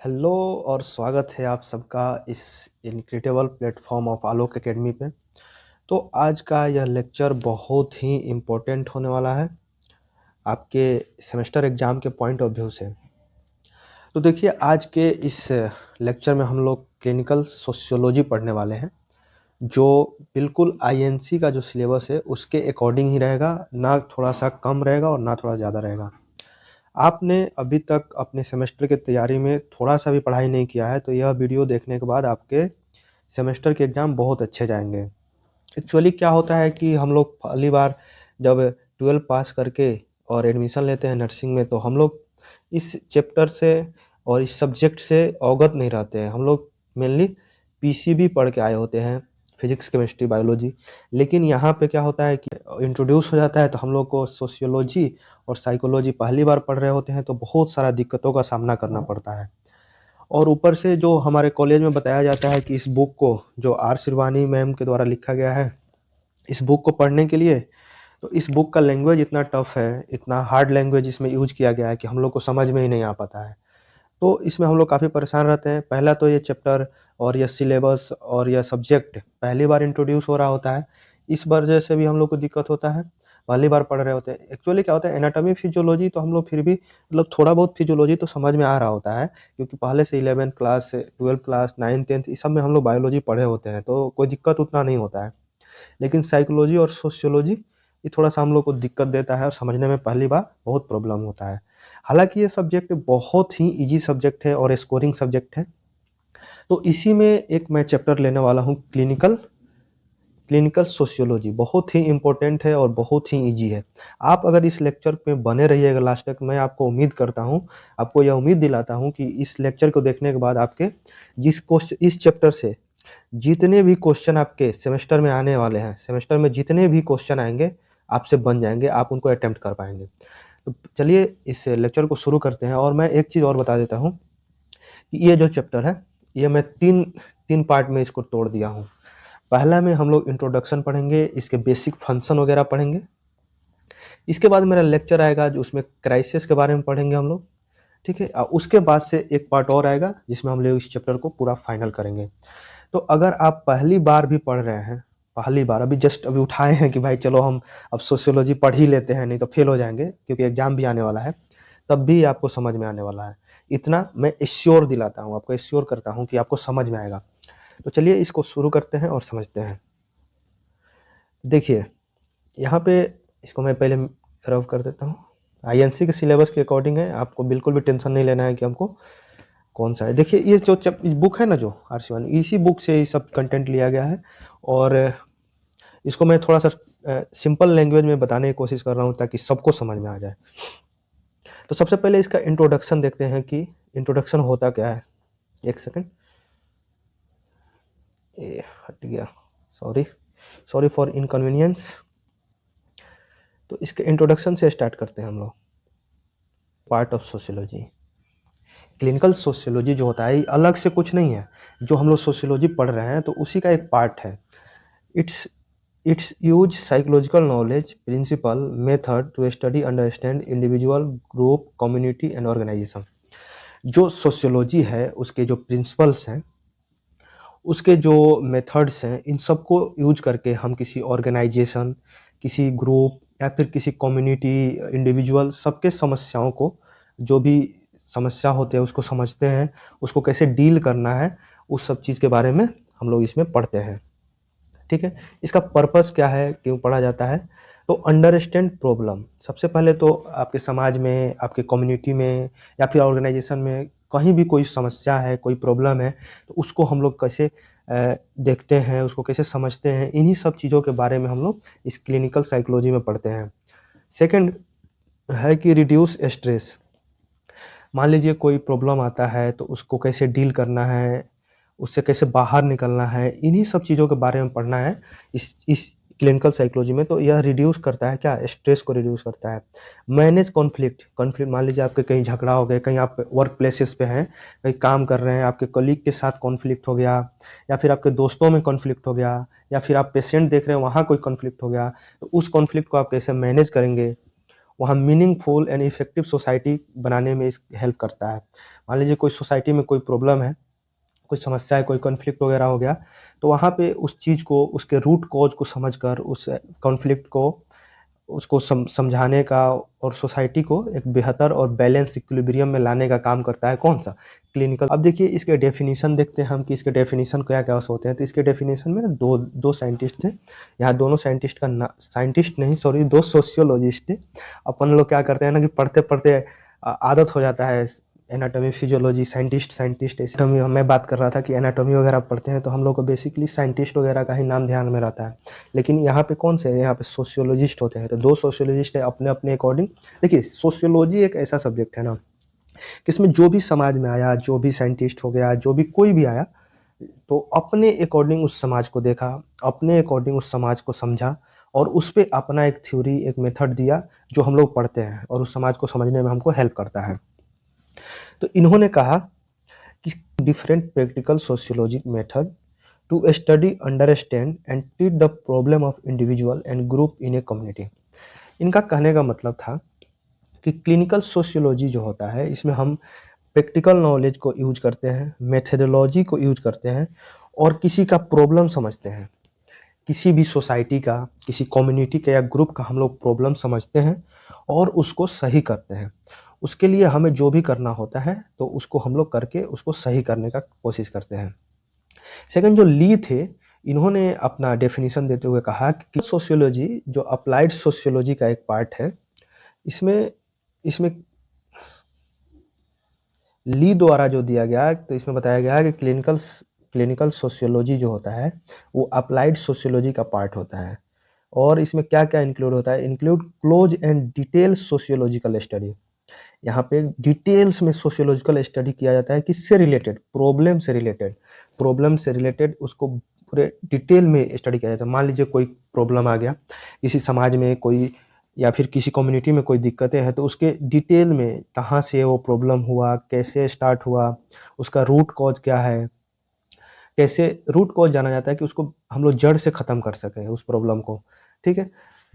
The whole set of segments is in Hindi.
हेलो और स्वागत है आप सबका इस incredible platform of Alok academy पे। तो आज का यह लेक्चर बहुत ही इम्पोर्टेंट होने वाला है आपके सेमेस्टर एग्ज़ाम के पॉइंट ऑफ व्यू से। तो देखिए, आज के इस लेक्चर में हम लोग क्लिनिकल सोशियोलॉजी पढ़ने वाले हैं, जो बिल्कुल आईएनसी का जो सिलेबस है उसके अकॉर्डिंग ही रहेगा, ना थोड़ा सा कम रहेगा और ना थोड़ा ज़्यादा रहेगा। आपने अभी तक अपने सेमेस्टर की तैयारी में थोड़ा-सा भी पढ़ाई नहीं किया है, तो यह वीडियो देखने के बाद आपके सेमेस्टर के एग्ज़ाम बहुत अच्छे जाएँगे। एक्चुअली क्या होता है कि हम लोग पहली बार जब 12 पास करके और एडमिशन लेते हैं नर्सिंग में, तो हम लोग इस चैप्टर से और इस सब्जेक्ट से अवगत नहीं रहते हैं। हम लोग मेनली पीसीबी पढ़ के आए होते हैं, फिज़िक्स, केमिस्ट्री, बायोलॉजी। लेकिन यहाँ पे क्या होता है कि इंट्रोड्यूस हो जाता है, तो हम लोग को सोशियोलॉजी और साइकोलॉजी पहली बार पढ़ रहे होते हैं, तो बहुत सारा दिक्कतों का सामना करना पड़ता है। और ऊपर से जो हमारे कॉलेज में बताया जाता है कि इस बुक को, जो आर शिरवानी मैम के द्वारा लिखा गया है, इस बुक को पढ़ने के लिए, तो इस बुक का लैंग्वेज इतना टफ है, इतना हार्ड लैंग्वेज इसमें यूज़ किया गया है कि हम लोग को समझ में ही नहीं आ पाता है। तो इसमें हम लोग काफ़ी परेशान रहते हैं। पहला तो ये चैप्टर और ये सिलेबस और यह सब्जेक्ट पहली बार इंट्रोड्यूस हो रहा होता है। इस वजह से भी हम लोग को दिक्कत होता है, पहली बार पढ़ रहे होते हैं। एक्चुअली क्या होता है, एनाटॉमी, फिजियोलॉजी तो हम लोग फिर भी मतलब थोड़ा बहुत फिजियोलॉजी तो समझ में आ रहा होता है, क्योंकि पहले से 11th क्लास से 12th क्लास, 9th 10th इस सब में हम लोग बायोलॉजी पढ़े होते हैं, तो कोई दिक्कत उतना नहीं होता है। लेकिन साइकोलॉजी और सोशियोलॉजी ये थोड़ा-सा हम लोग को दिक्कत देता है और समझने में पहली बार बहुत प्रॉब्लम होता है। हालाँकि ये सब्जेक्ट बहुत ही ईज़ी सब्जेक्ट है और स्कोरिंग सब्जेक्ट है। तो इसी में एक मैं चैप्टर लेने वाला हूँ, क्लिनिकल क्लिनिकल सोशियोलॉजी। बहुत ही इम्पोर्टेंट है और बहुत ही ईज़ी है। आप अगर इस लेक्चर पे बने रहिएगा लास्ट तक, मैं आपको उम्मीद करता हूँ, आपको यह उम्मीद दिलाता हूँ कि इस लेक्चर को देखने के बाद आपके इस चैप्टर से जितने भी क्वेश्चन आपके सेमेस्टर में आने वाले हैं, सेमेस्टर में जितने भी क्वेश्चन आएँगे, आपसे बन जाएँगे, आप उनको अटेम्प्ट कर पाएँगे। तो चलिए इस लेक्चर को शुरू करते हैं। और मैं एक चीज़ और बता देता हूँ कि ये जो चैप्टर है, ये मैं 3 पार्ट में इसको तोड़ दिया हूँ। पहला में हम लोग इंट्रोडक्शन पढ़ेंगे, इसके बेसिक फंक्शन वगैरह पढ़ेंगे। इसके बाद मेरा लेक्चर आएगा जो उसमें क्राइसिस के बारे में पढ़ेंगे हम लोग, ठीक है? उसके बाद से एक पार्ट और आएगा जिसमें हम लोग इस चैप्टर को पूरा फाइनल करेंगे। तो अगर आप पहली बार भी पढ़ रहे हैं, पहली बार अभी जस्ट अभी उठाए हैं कि भाई चलो हम अब सोशियोलॉजी पढ़ ही लेते हैं, नहीं तो फेल हो जाएँगे, क्योंकि एग्ज़ाम भी आने वाला है, तब भी आपको समझ में आने वाला है। इतना मैं एश्योर दिलाता हूँ, आपको एश्योर करता हूँ कि आपको समझ में आएगा। तो चलिए इसको शुरू करते हैं और समझते हैं। देखिए, यहाँ पे इसको मैं पहले रफ कर देता हूँ। आईएनसी के सिलेबस के अकॉर्डिंग है, आपको बिल्कुल भी टेंशन नहीं लेना है कि हमको कौन-सा है। देखिए, ये जो बुक है ना, जो आर शिवानी, इसी बुक से ये सब कंटेंट लिया गया है और इसको मैं थोड़ा-सा सिंपल लैंग्वेज में बताने की कोशिश कर रहा हूँ ताकि सबको समझ में आ जाए। तो सबसे पहले इसका इंट्रोडक्शन देखते हैं कि इंट्रोडक्शन होता क्या है। 1 सेकंड, ये हट गया, सॉरी, सॉरी फॉर इनकन्वीनियंस। तो इसके इंट्रोडक्शन से स्टार्ट करते हैं हम लोग। Part of sociology, clinical sociology जो होता है, ये अलग से कुछ नहीं है। जो हम लोग सोशियोलॉजी पढ़ रहे हैं, तो उसी का एक पार्ट है। It's it's use psychological knowledge, principle, method to study understand individual, group, community and organisation. जो सोशियोलॉजी है, उसके जो प्रिंसिपल्स हैं, उसके जो मेथड्स हैं, इन सबको यूज करके हम किसी ऑर्गेनाइजेशन, किसी ग्रुप या फिर किसी कम्युनिटी, इंडिविजुअल, सबके समस्याओं को, जो भी समस्या होते हैं उसको समझते हैं, उसको कैसे डील करना है, उस सब चीज़ के बारे में हम लोग इसमें पढ़ते हैं। ठीक है? इसका पर्पस क्या है, क्यों पढ़ा जाता है? तो अंडरस्टैंड प्रॉब्लम, सबसे पहले तो आपके समाज में, आपके कम्युनिटी में या फिर ऑर्गेनाइजेशन में कहीं भी कोई समस्या है, कोई प्रॉब्लम है, तो उसको हम लोग कैसे देखते हैं, उसको कैसे समझते हैं, इन्हीं सब चीज़ों के बारे में हम लोग इस क्लिनिकल साइकोलॉजी में पढ़ते हैं। सेकंड है कि रिड्यूस स्ट्रेस। मान लीजिए कोई प्रॉब्लम आता है, तो उसको कैसे डील करना है, उससे कैसे बाहर निकलना है, इन्हीं सब चीज़ों के बारे में पढ़ना है इस क्लिनिकल साइकोलॉजी में। तो यह रिड्यूस करता है क्या? स्ट्रेस को रिड्यूस करता है। मैनेज कॉन्फ्लिक्ट, मान लीजिए आपके कहीं झगड़ा हो गया, कहीं आप वर्क प्लेसेस पे हैं, कहीं काम कर रहे हैं, आपके कलीग के साथ कॉन्फ्लिक्ट हो गया, या फिर आपके दोस्तों में कॉन्फ्लिक्ट हो गया, या फिर आप पेशेंट देख रहे हैं, वहाँ कोई कॉन्फ्लिक्ट हो गया, तो उस कॉन्फ्लिक्ट को आप कैसे मैनेज करेंगे, वहाँ मीनिंगफुल एंड इफेक्टिव सोसाइटी बनाने में इस हेल्प करता है। मान लीजिए कोई सोसाइटी में कोई प्रॉब्लम है, कोई समस्या है, कोई कॉन्फ्लिक्ट वगैरह हो गया, तो वहाँ पे उस चीज़ को, उसके रूट कॉज को समझकर उस कॉन्फ्लिक्ट को, उसको समझाने का और सोसाइटी को एक बेहतर और बैलेंस इक्विलिब्रियम में लाने का काम करता है कौन सा, क्लिनिकल। अब देखिए इसके डेफिनेशन देखते हैं हम कि इसके डेफिनेशन क्या क्या होते हैं। तो इसके डेफिनेशन में ना दो साइंटिस्ट थे, यहाँ दोनों साइंटिस्ट का साइंटिस्ट नहीं, सॉरी, दो सोशियोलॉजिस्ट थे। अपन लोग क्या करते हैं ना कि पढ़ते पढ़ते आदत हो जाता है एनाटॉमी फिजियोलॉजी साइंटिस्ट ऐसे। मैं बात कर रहा था कि एनाटॉमी वगैरह पढ़ते हैं तो हम लोग को बेसिकली साइंटिस्ट वगैरह का ही नाम ध्यान में रहता है, लेकिन यहाँ पे कौन से है, यहाँ पे सोशियोलॉजिस्ट होते हैं। तो दो सोशियोलॉजिस्ट है अपने अपने अकॉर्डिंग। देखिए सोशियोलॉजी एक ऐसा सब्जेक्ट है ना कि इसमें जो भी समाज में आया, जो भी साइंटिस्ट हो गया, जो भी कोई भी आया, तो अपने अकॉर्डिंग उस समाज को देखा, अपने अकॉर्डिंग उस समाज को समझा और उस पे अपना एक थ्योरी, एक मेथड दिया जो हम लोग पढ़ते हैं और उस समाज को समझने में हमको हेल्प करता है। तो इन्होंने कहा कि different practical sociologic method to study, understand and treat the problem of individual and group in a community. इनका कहने का मतलब था कि क्लिनिकल सोशियोलॉजी जो होता है इसमें हम प्रैक्टिकल नॉलेज को यूज करते हैं, मेथडोलॉजी को यूज करते हैं और किसी का प्रॉब्लम समझते हैं, किसी भी सोसाइटी का, किसी कम्युनिटी का या ग्रुप का हम लोग प्रॉब्लम समझते हैं और उसको सही करते हैं। उसके लिए हमें जो भी करना होता है तो उसको हम लोग करके उसको सही करने का कोशिश करते हैं। सेकंड जो ली थे, इन्होंने अपना डेफिनेशन देते हुए कहा कि सोशियोलॉजी जो अप्लाइड सोशियोलॉजी का एक पार्ट है, इसमें इसमें ली द्वारा जो दिया गया, तो इसमें बताया गया है कि क्लिनिकल सोशियोलॉजी जो होता है वो अप्लाइड सोशियोलॉजी का पार्ट होता है। और इसमें क्या क्या इंक्लूड होता है, include close and detail sociological study. यहाँ पे डिटेल्स में सोशियोलॉजिकल स्टडी किया जाता है, किससे रिलेटेड, प्रॉब्लम से रिलेटेड उसको पूरे डिटेल में स्टडी किया जाता है। मान लीजिए कोई प्रॉब्लम आ गया, किसी समाज में कोई या फिर किसी कम्युनिटी में कोई दिक्कतें हैं, तो उसके डिटेल में कहाँ से वो प्रॉब्लम हुआ, कैसे स्टार्ट हुआ, उसका रूट कॉज क्या है, कैसे रूट कॉज जाना जाता है कि उसको हम लोग जड़ से ख़त्म कर सकें उस प्रॉब्लम को, ठीक है।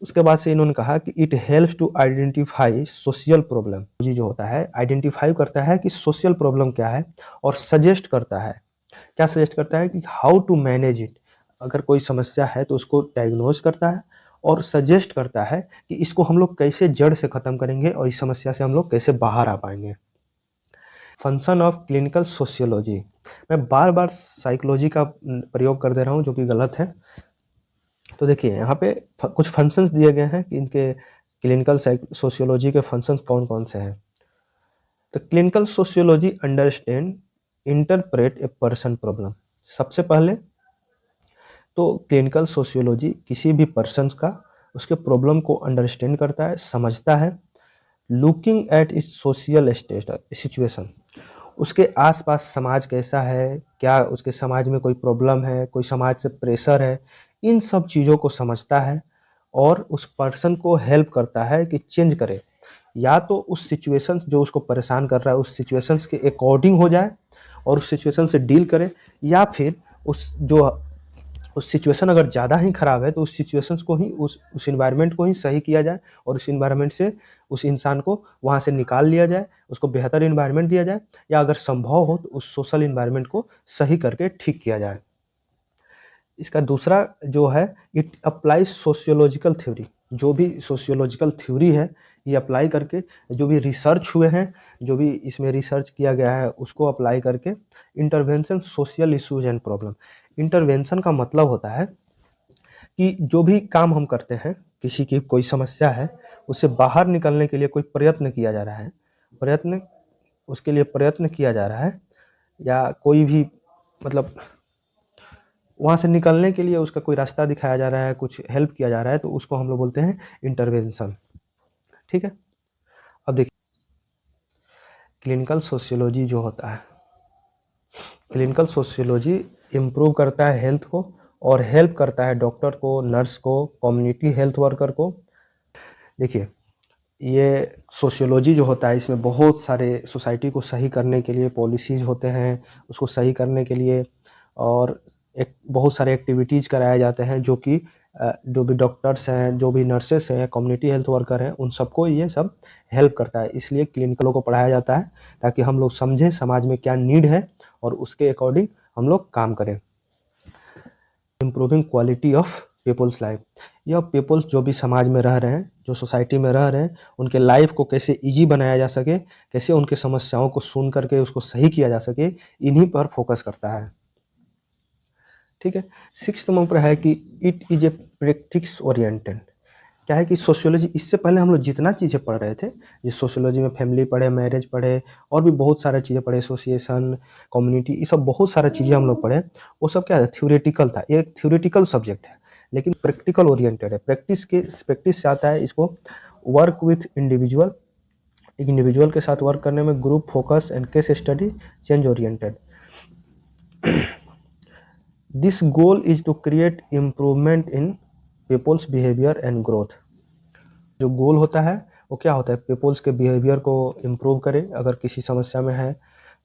उसके बाद से इन्होंने कहा कि it helps to identify social problem. जी जो होता है आइडेंटिफाई करता है कि सोशल प्रॉब्लम क्या है और सजेस्ट करता है, क्या सजेस्ट करता है कि हाउ टू मैनेज इट। अगर कोई समस्या है तो उसको डायग्नोज करता है और सजेस्ट करता है कि इसको हम लोग कैसे जड़ से ख़त्म करेंगे और इस समस्या से हम लोग कैसे बाहर आ पाएंगे। फंक्शन ऑफ क्लिनिकल सोशियोलॉजी, मैं बार बार साइकोलॉजी का प्रयोग कर दे रहा हूँ जो कि गलत है। तो देखिए यहाँ पे कुछ फंक्शंस दिए गए हैं कि इनके क्लिनिकल सोशियोलॉजी के फंक्शंस कौन कौन से हैं। तो clinical sociology understand, interpret a person problem. सबसे पहले तो क्लिनिकल सोशियोलॉजी किसी भी पर्सन का, उसके प्रॉब्लम को अंडरस्टैंड करता है, समझता है। Looking at its social situation, उसके आसपास समाज कैसा है, क्या उसके समाज में कोई प्रॉब्लम है, कोई समाज से प्रेशर है, इन सब चीज़ों को समझता है और उस पर्सन को हेल्प करता है कि चेंज करे, या तो उस सिचुएशन जो उसको परेशान कर रहा है उस सिचुएशंस के अकॉर्डिंग हो जाए और उस सिचुएशन से डील करे, या फिर उस सिचुएशन अगर ज़्यादा ही ख़राब है तो उस सिचुएशंस को ही, उस इन्वायरमेंट को ही सही किया जाए और उस इन्वायरमेंट से उस इंसान को वहाँ से निकाल लिया जाए, उसको बेहतर इन्वायरमेंट दिया जाए, या अगर संभव हो तो उस सोशल इन्वायरमेंट को सही करके ठीक किया जाए। इसका दूसरा जो है, इट अप्लाई सोशियोलॉजिकल थ्योरी। जो भी सोशियोलॉजिकल थ्योरी है ये अप्लाई करके, जो भी रिसर्च हुए हैं, जो भी इसमें रिसर्च किया गया है उसको अप्लाई करके intervention social issues and problem. Intervention का मतलब होता है कि जो भी काम हम करते हैं, किसी की कोई समस्या है, उससे बाहर निकलने के लिए कोई प्रयत्न किया जा रहा है, उसके लिए प्रयत्न किया जा रहा है, या कोई भी मतलब वहाँ से निकलने के लिए उसका कोई रास्ता दिखाया जा रहा है, कुछ हेल्प किया जा रहा है, तो उसको हम लोग बोलते हैं इंटरवेंशन, ठीक है। अब देखिए क्लिनिकल सोशियोलॉजी जो होता है, क्लिनिकल सोशियोलॉजी इम्प्रूव करता है हेल्थ को और हेल्प करता है डॉक्टर को, नर्स को, कम्युनिटी हेल्थ वर्कर को। देखिए ये सोशियोलॉजी जो होता है इसमें बहुत सारे सोसाइटी को सही करने के लिए पॉलिसीज़ होते हैं, उसको सही करने के लिए और एक बहुत सारे एक्टिविटीज़ कराए जाते हैं जो कि जो भी डॉक्टर्स हैं, जो भी नर्सेस हैं, कम्युनिटी हेल्थ वर्कर हैं, उन सबको ये सब हेल्प करता है। इसलिए क्लिनिकलों को पढ़ाया जाता है ताकि हम लोग समझें समाज में क्या नीड है और उसके अकॉर्डिंग हम लोग काम करें। Improving quality of people's life, यह पीपल्स जो भी समाज में रह रहे हैं, जो सोसाइटी में रह रहे हैं, उनके लाइफ को कैसे इजी बनाया जा सके, कैसे उनके समस्याओं को सुन करके उसको सही किया जा सके, इन्हीं पर फोकस करता है। ठीक है। 6th नंबर पर है कि it is a practice oriented. क्या है कि सोशियोलॉजी, इससे पहले हम लोग जितना चीज़ें पढ़ रहे थे, ये सोशियोलॉजी में फैमिली पढ़े, मैरिज पढ़े और भी बहुत सारी चीज़ें पढ़े, एसोसिएशन, कम्युनिटी, ये सब बहुत सारी चीज़ें हम लोग पढ़े। वो सब क्या है, थ्योरेटिकल था, ये एक थ्योरेटिकल सब्जेक्ट है, लेकिन प्रैक्टिकल ओरिएंटेड है। प्रैक्टिस से आता है इसको वर्क विथ इंडिविजुअल, इंडिविजुअल के साथ वर्क करने में, group focus and case study, change oriented. This goal is to create improvement in people's behaviour and growth. जो गोल होता है वो क्या होता है, पीपल्स के बिहेवियर को इम्प्रूव करे, अगर किसी समस्या में है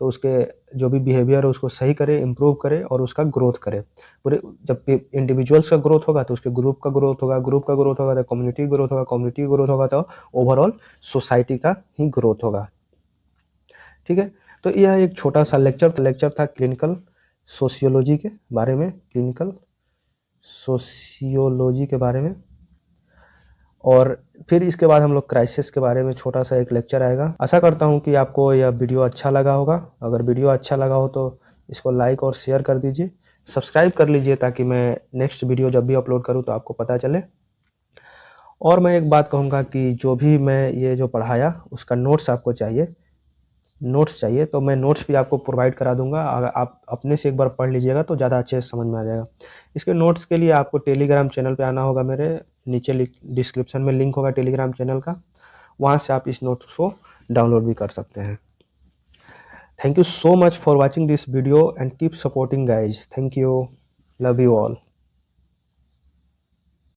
तो उसके जो भी बिहेवियर है उसको सही करे, इम्प्रूव करे और उसका ग्रोथ करे। पूरे जब इंडिविजुअल्स का ग्रोथ होगा तो उसके ग्रुप का ग्रोथ होगा, ग्रुप का ग्रोथ होगा तो कम्युनिटी ग्रोथ होगा, कम्युनिटी ग्रोथ होगा तो ओवरऑल सोसाइटी का ही ग्रोथ होगा। ठीक है। तो यह एक छोटा सा लेक्चर था क्लिनिकल सोशियोलॉजी के बारे में, क्लिनिकल सोशियोलॉजी के बारे में। और फिर इसके बाद हम लोग क्राइसिस के बारे में छोटा सा एक लेक्चर आएगा। आशा करता हूँ कि आपको यह वीडियो अच्छा लगा होगा। अगर वीडियो अच्छा लगा हो तो इसको लाइक और शेयर कर दीजिए, सब्सक्राइब कर लीजिए ताकि मैं नेक्स्ट वीडियो जब भी अपलोड करूँ तो आपको पता चले। और मैं एक बात कहूँगा कि जो भी मैं ये जो पढ़ाया उसका नोट्स आपको चाहिए तो मैं नोट्स भी आपको प्रोवाइड करा दूंगा। अगर आप अपने से एक बार पढ़ लीजिएगा तो ज़्यादा अच्छे से समझ में आ जाएगा। इसके नोट्स के लिए आपको टेलीग्राम चैनल पे आना होगा, मेरे नीचे डिस्क्रिप्शन में लिंक होगा टेलीग्राम चैनल का, वहाँ से आप इस नोट्स को डाउनलोड भी कर सकते हैं। Thank you so much for watching this video and keep supporting guys. Thank you, love you all.